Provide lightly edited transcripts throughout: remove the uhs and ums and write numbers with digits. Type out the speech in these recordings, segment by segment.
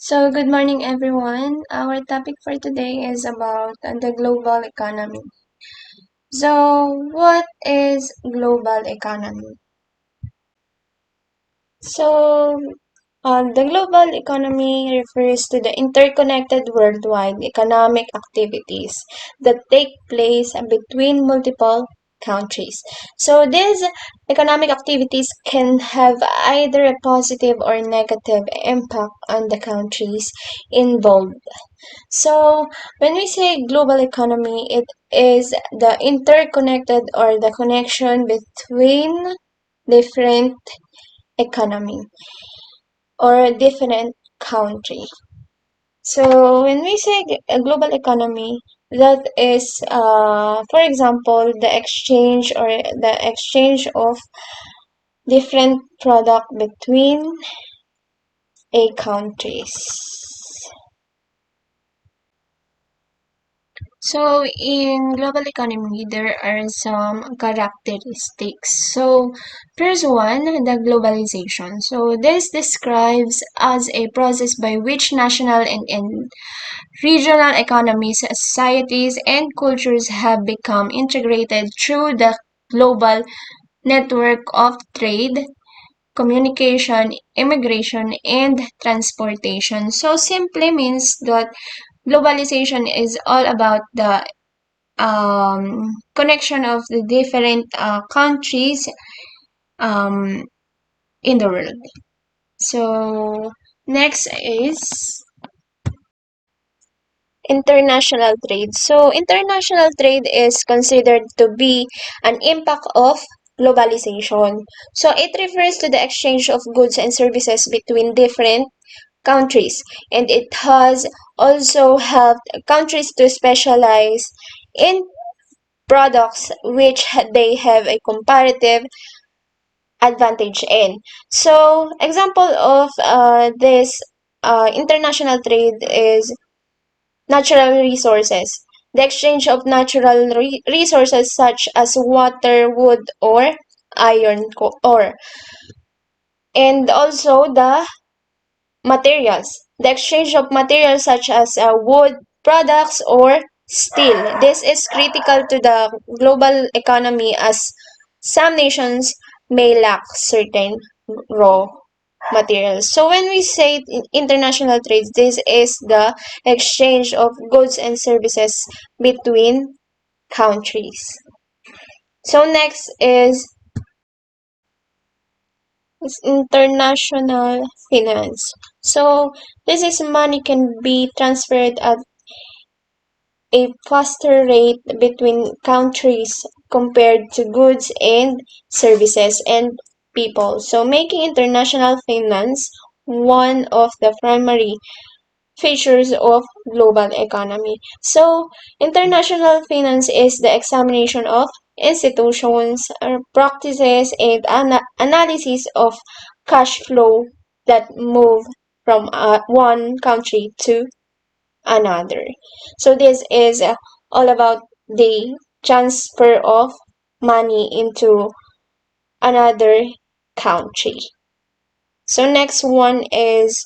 So, good morning, everyone. Our topic for today is about the global economy. So, what is global economy? So, the global economy refers to the interconnected worldwide economic activities that take place between multiple countries. So, these economic activities can have either a positive or negative impact on the countries involved. So, when we say global economy, it is the interconnected or the connection between different economy or different country. So, when we say a global economy, that is, for example, the exchange of different product between a countries. So, in global economy, there are some characteristics. So, first one, the globalization. So, this describes as a process by which national and regional economies, societies, and cultures have become integrated through the global network of trade, communication, immigration, and transportation. So, simply means that globalization is all about the connection of the different countries um, in the world. So next is international trade. So international trade is considered to be an impact of globalization. So it refers to the exchange of goods and services between different countries, and it has also helped countries to specialize in products which they have a comparative advantage in. So, example of this international trade is natural resources. The exchange of natural resources such as water, wood, or ore. And also the materials. The exchange of materials such as wood products or steel. This is critical to the global economy as some nations may lack certain raw materials. So when we say international trade, this is the exchange of goods and services between countries. So next is international finance. So this is money can be transferred at a faster rate between countries compared to goods and services and people. So making international finance one of the primary features of global economy. So international finance is the examination of institutions, practices, and analysis of cash flow that move from one country to another. So this is all about the transfer of money into another country. So next one is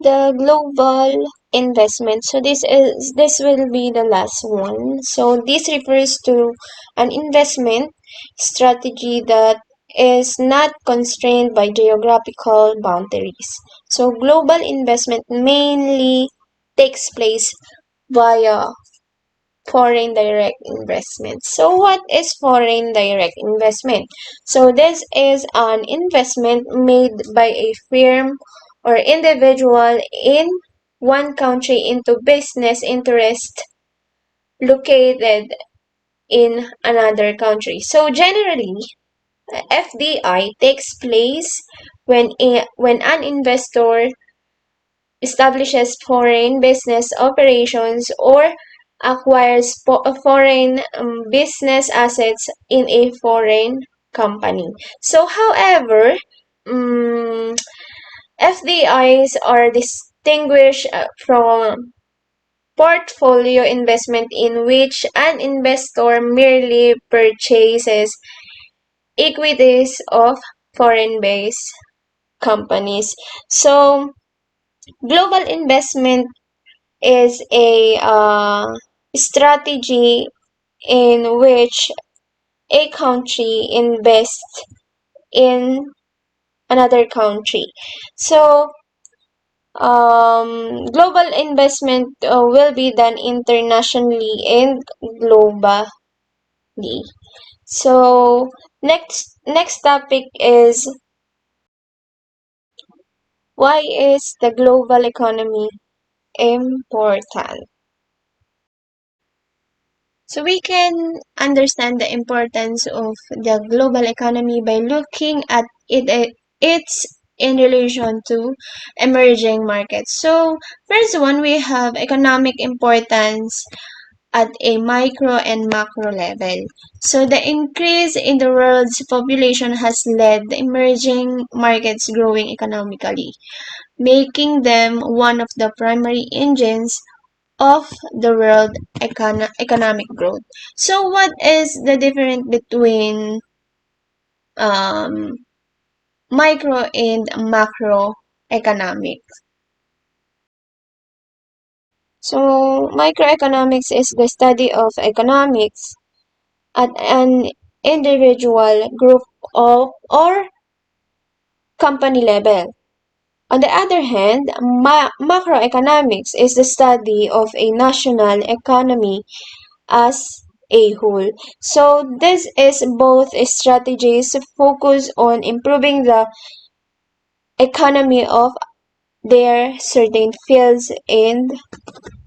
the global investment. So this will be the last one. So this refers to an investment strategy that is not constrained by geographical boundaries. So global investment mainly takes place via foreign direct investment. So what is foreign direct investment? So this is an investment made by a firm or individual in one country into business interest located in another country. So generally, FDI takes place when an investor establishes foreign business operations or acquires foreign business assets in a foreign company. So, however, um, FDIs are distinguished from portfolio investment in which an investor merely purchases equities of foreign base companies. So, global investment is a strategy in which a country invests in another country. So, global investment will be done internationally and globally. So, next topic is, why is the global economy important? So we can understand the importance of the global economy by looking at it's in relation to emerging markets. So first one, we have economic importance at a micro and macro level. So the increase in the world's population has led the emerging markets growing economically, making them one of the primary engines of the world economic growth. So, what is the difference between um, micro and macro economics? So, microeconomics is the study of economics at an individual, group, or company level. On the other hand, macroeconomics is the study of a national economy as a whole. So this is both strategies focus on improving the economy of their certain fields and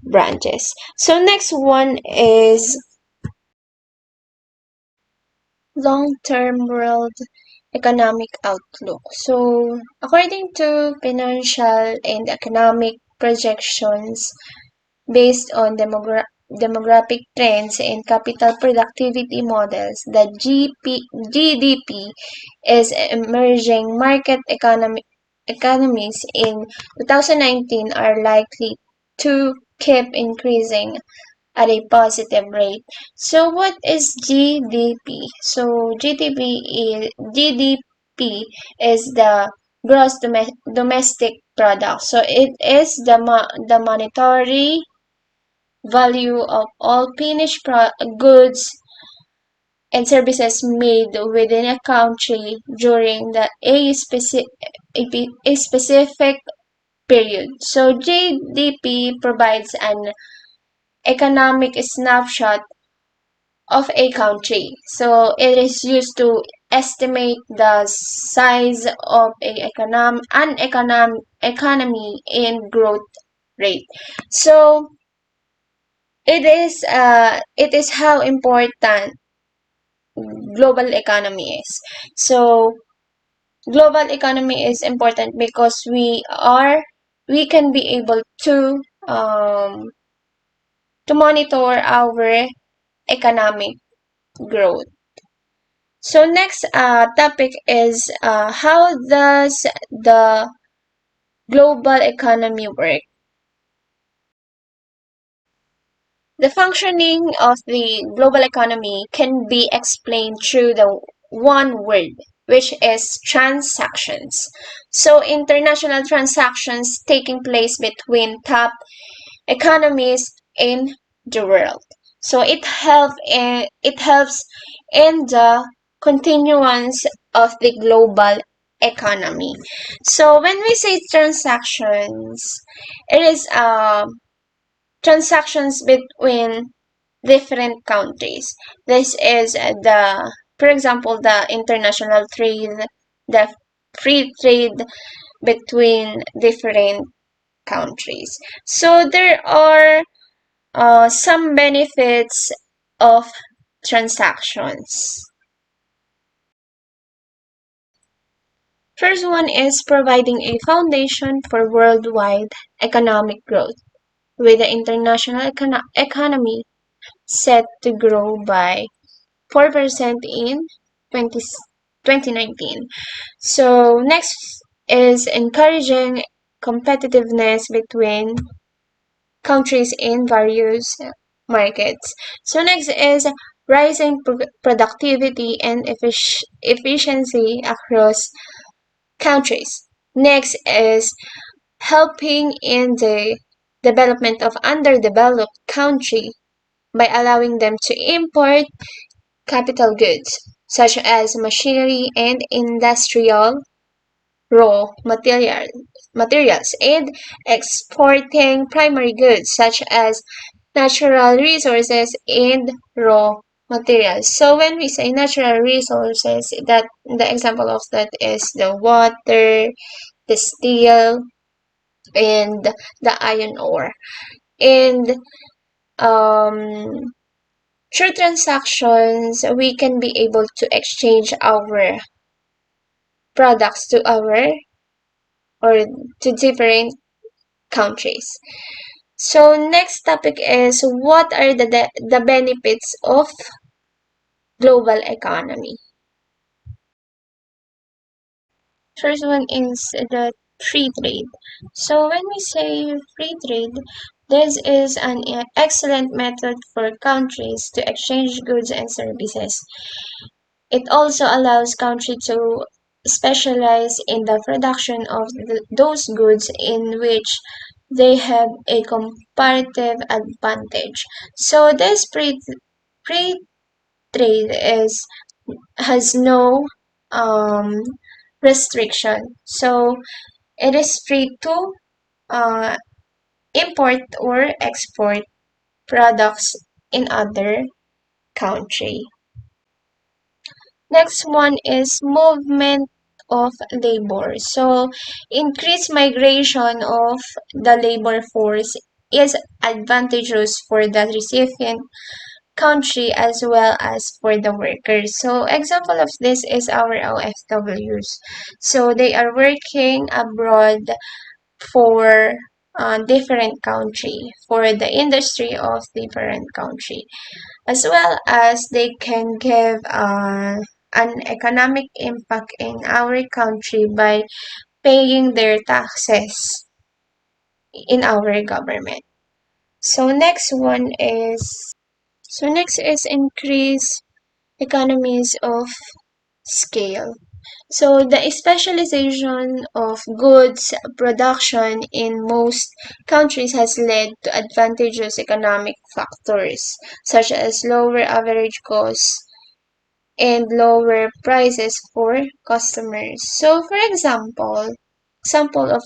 branches. So next one is long-term world economic outlook. So according to financial and economic projections, based on demographic trends and capital productivity models, the GDP is emerging market economies in 2019 are likely to keep increasing at a positive rate. So what is GDP? So GDP is the gross domestic product. So it is the monetary value of all finished goods and services made within a country during a specific period. So GDP provides an economic snapshot of a country. So it is used to estimate the size of an economy and growth rate. So it is how important global economy is. So global economy is important because we can be able to monitor our economic growth. So next topic is, how does the global economy work? The functioning of the global economy can be explained through the one word, which is transactions. So, international transactions taking place between top economies in the world. So, it helps in the continuance of the global economy. So, when we say transactions, it is transactions between different countries. This is for example, the international trade, the free trade between different countries. So there are some benefits of transactions. First one is providing a foundation for worldwide economic growth, with the international economy set to grow by 4% in 2019. So next is encouraging competitiveness between countries in various markets. So next is rising productivity and efficiency across countries. Next is helping in the development of underdeveloped country by allowing them to import capital goods such as machinery and industrial raw materials and exporting primary goods such as natural resources and raw materials. So when we say natural resources, that the example of that is the water, the steel, and the iron ore. And um, through transactions, we can be able to exchange our products to our or to different countries. So next topic is what are the benefits of global economy. First one is the free trade. So when we say free trade, this is an excellent method for countries to exchange goods and services. It also allows countries to specialize in the production of those goods in which they have a comparative advantage. So this free trade is has no um, restriction. So it is free to uh, import or export products in other country. Next one is movement of labor. So increased migration of the labor force is advantageous for the recipient country as well as for the workers. So example of this is our OFWs. So they are working abroad for different country, for the industry of different country, as well as they can give an economic impact in our country by paying their taxes in our government. So next is increase economies of scale. So the specialization of goods production in most countries has led to advantageous economic factors such as lower average costs and lower prices for customers. So for example of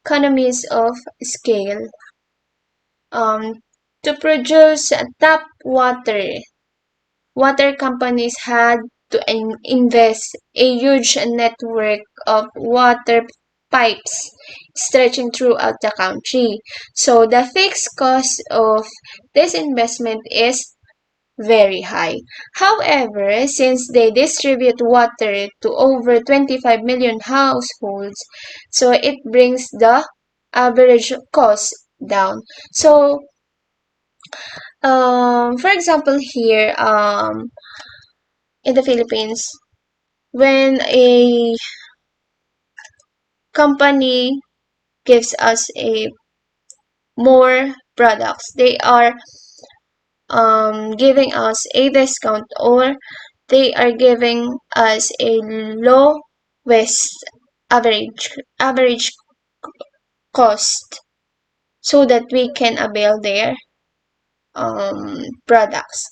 economies of scale, um, to produce tap water companies had to invest a huge network of water pipes stretching throughout the country. So the fixed cost of this investment is very high. However, since they distribute water to over 25 million households, so it brings the average cost down. So, for example, here, in the Philippines, when a company gives us a more products, they are giving us a discount or they are giving us a lowest average cost so that we can avail their products.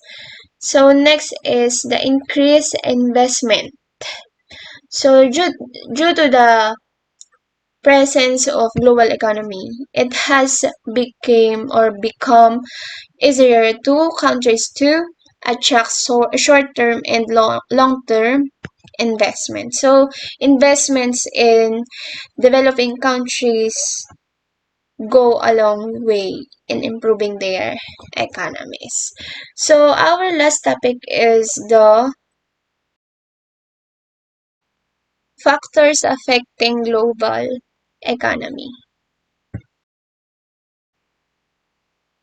So next is the increased investment. So due to the presence of global economy, it has become easier to countries to attract short-term and long-term investment. So investments in developing countries go a long way in improving their economies. So our last topic is the factors affecting global economy.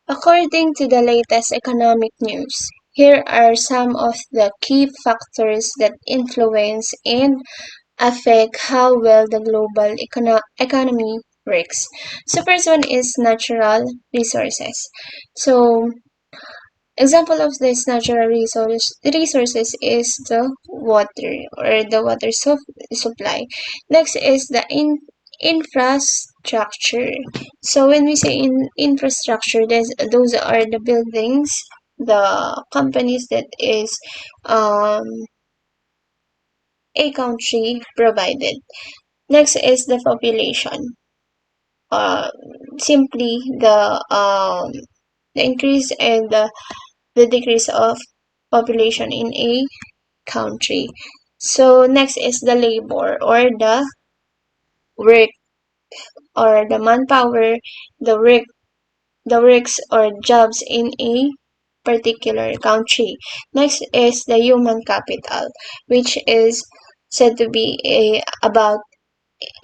According to the latest economic news, here are some of the key factors that influence and affect how well the global economy works. So first one is natural resources. So Example of this natural resources is the water or the supply. Next is the infrastructure. So when we say infrastructure, those are the buildings, the companies that is um, a country provided. Next is the population. Uh, Simply the increase and the decrease of population in a country. So next is the labor or the work or the manpower, the work, the works or jobs in a particular country. Next is the human capital, which is said to be about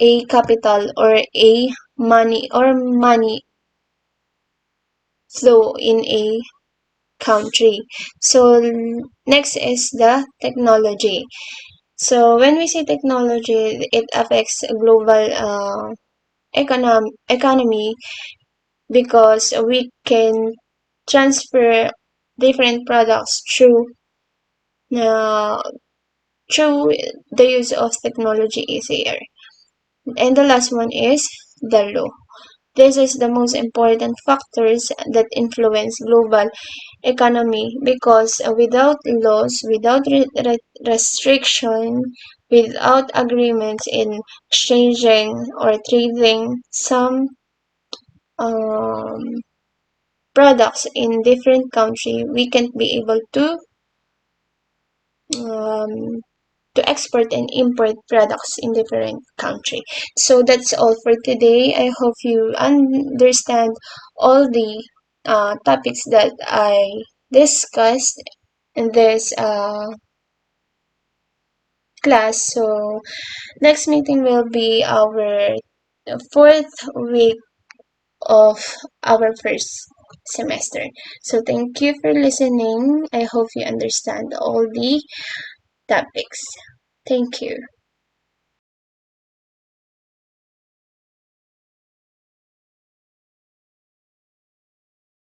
a capital or a money flow in a country. So next is the technology. So when we say technology, it affects global economy because we can transfer different products uh, through the use of technology easier. And the last one is the law. This is the most important factors that influence global economy because without laws, without restriction, without agreements in exchanging or trading some um, products in different country, we can't be able um, to export and import products in different country. So that's all for today. I hope you understand all the topics that I discussed in this class. So next meeting will be our fourth week of our first semester. So thank you for listening. I hope you understand all the topics. Thank you.